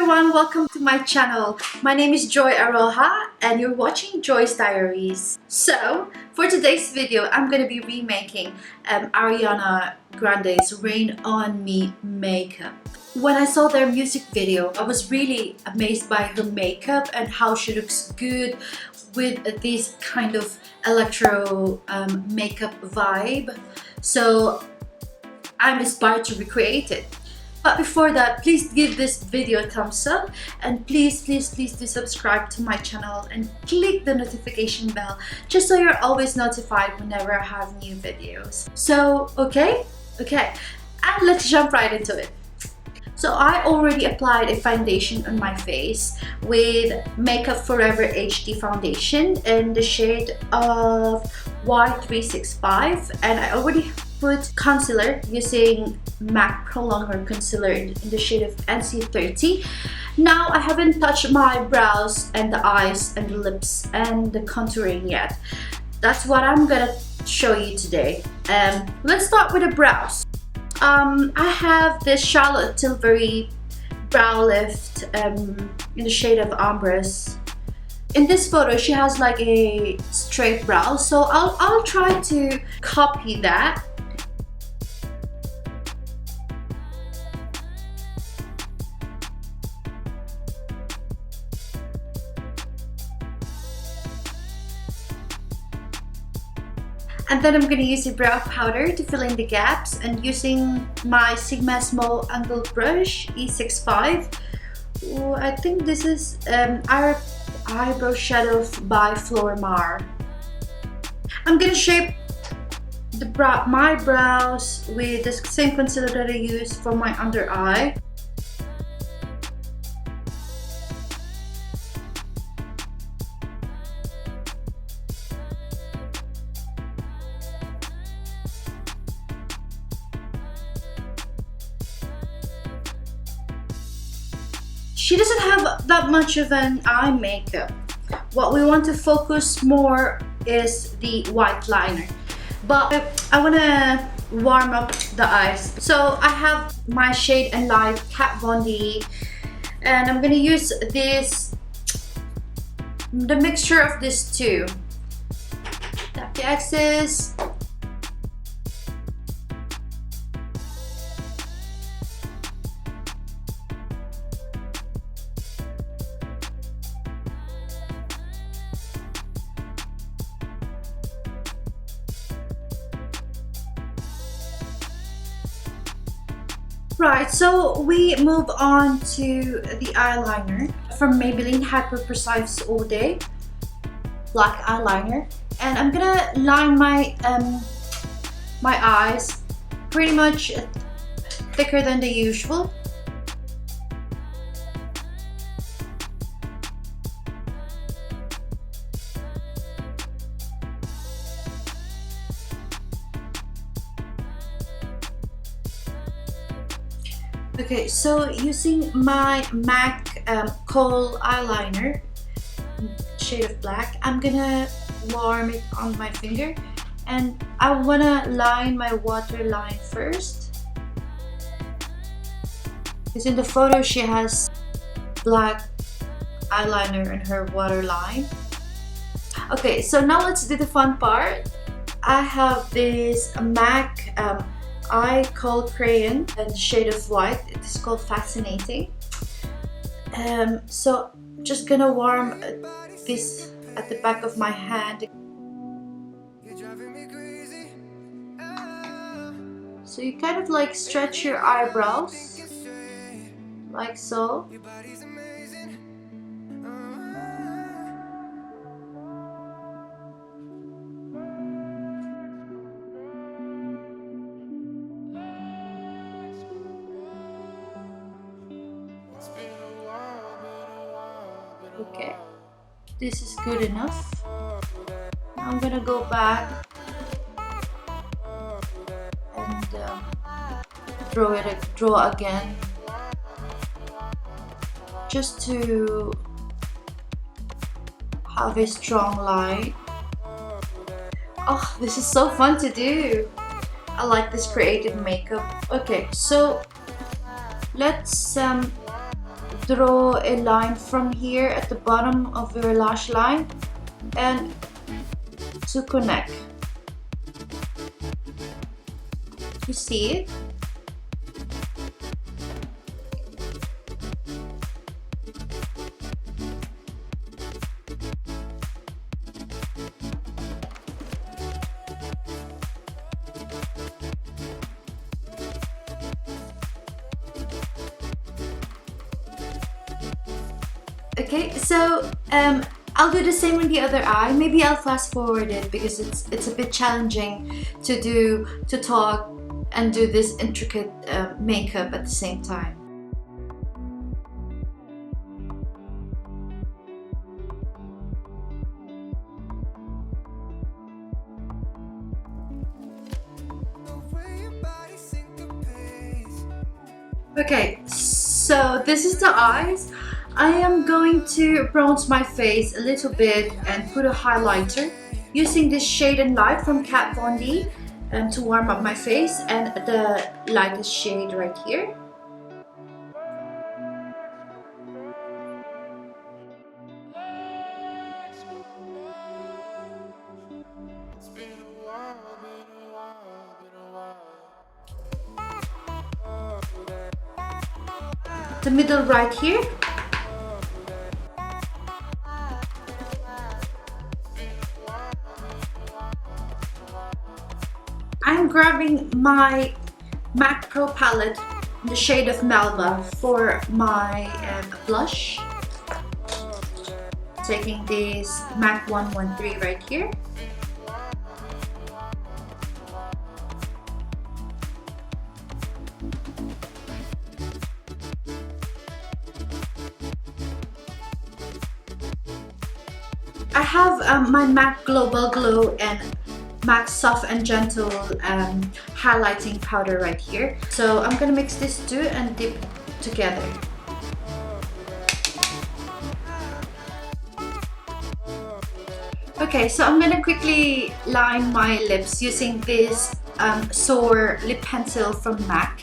everyone, welcome to my channel. My name is joyerroja and you're watching Joy's Diaries. So, for today's video, I'm going to be remaking Ariana Grande's Rain on Me makeup. When I saw their music video, I was really amazed by her makeup and how she looks good with this kind of electro makeup vibe. So, I'm inspired to recreate it. But before that, please give this video a thumbs up and please do subscribe to my channel and click the notification bell just so you're always notified whenever I have new videos. So, okay, and let's jump right into it. So I already applied a foundation on my face with Makeup Forever HD foundation in the shade of Y365, and I already put concealer using MAC Pro Longer concealer in the shade of NC30. Now I haven't touched my brows and the eyes and the lips and the contouring yet. That's what I'm gonna show you today. Let's start with the brows. I have this Charlotte Tilbury brow lift in the shade of Ombrous. In this photo, she has like a straight brow, so I'll try to copy that. And then I'm going to use a brow powder to fill in the gaps, and using my Sigma Small Angle Brush E65. I think this is our eyebrow shadow by Flormar. I'm going to shape my brows with the same concealer that I use for my under eye. She doesn't have that much of an eye makeup. What we want to focus more is the white liner. But I want to warm up the eyes. So I have my Shade and Light Kat Von D, and I'm going to use the mixture of these two. Tap the excess. Right, so we move on to the eyeliner from Maybelline Hyper Precise All Day black eyeliner, and I'm gonna line my my eyes pretty much thicker than the usual. Okay, so using my MAC Kohl eyeliner, shade of black, I'm gonna warm it on my finger, and I wanna line my waterline first. Because in the photo she has black eyeliner in her waterline. Okay, so now let's do the fun part. I have this MAC eye Kohl crayon and the shade of white. It is called Fascinating. So just gonna warm this at the back of my hand. So you kind of like stretch your eyebrows like so. Okay, this is good enough. Now I'm gonna go back and draw again, just to have a strong line. Oh, this is so fun to do. I like this creative makeup. Okay, so let's draw a line from here at the bottom of your lash line and to connect. You see it? Okay, so I'll do the same with the other eye. Maybe I'll fast forward it because it's a bit challenging to talk and do this intricate makeup at the same time. Okay, so this is the eyes. I am going to bronze my face a little bit and put a highlighter using this shade and light from Kat Von D to warm up my face, and the lightest shade right here. The middle right here. I'm grabbing my MAC Pro palette in the shade of Melba for my blush. Taking this MAC 113 right here. I have my MAC Global Glow and MAC Soft and Gentle highlighting powder right here. So I'm gonna mix this two and dip together. Okay, so I'm gonna quickly line my lips using this Soar lip pencil from MAC.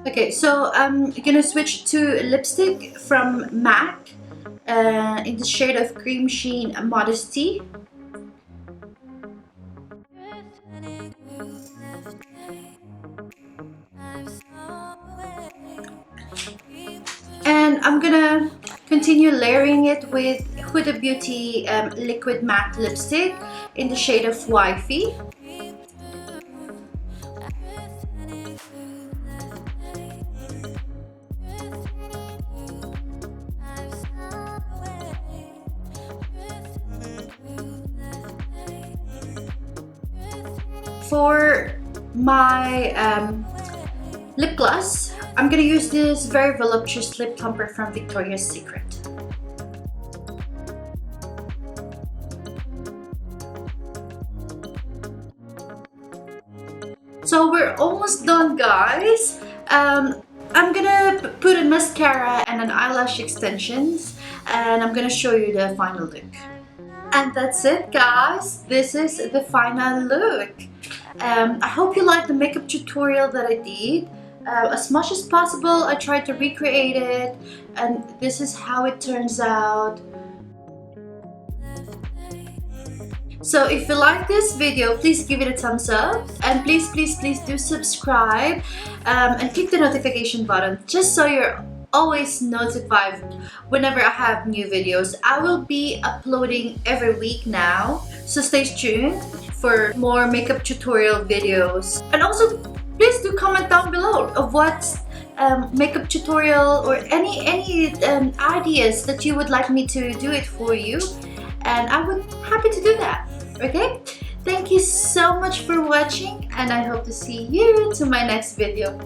Okay, so I'm gonna switch to lipstick from MAC in the shade of Cream Sheen Modesty. And I'm gonna continue layering it with Huda Beauty Liquid Matte Lipstick in the shade of Wifey. For my lip gloss, I'm gonna use this very voluptuous lip plumper from Victoria's Secret. So we're almost done, guys. I'm gonna put a mascara and an eyelash extensions, and I'm gonna show you the final look. And that's it, guys. This is the final look. I hope you liked the makeup tutorial that I did. As much as possible, I tried to recreate it, and this is how it turns out. So if you like this video, please give it a thumbs up, and please do subscribe and click the notification button just so you're always notified whenever I have new videos. I will be uploading every week now, so stay tuned for more makeup tutorial videos. And also please do comment down below of what makeup tutorial or any ideas that you would like me to do it for you, and I would be happy to do that. Okay, thank you so much for watching, and I hope to see you to my next video.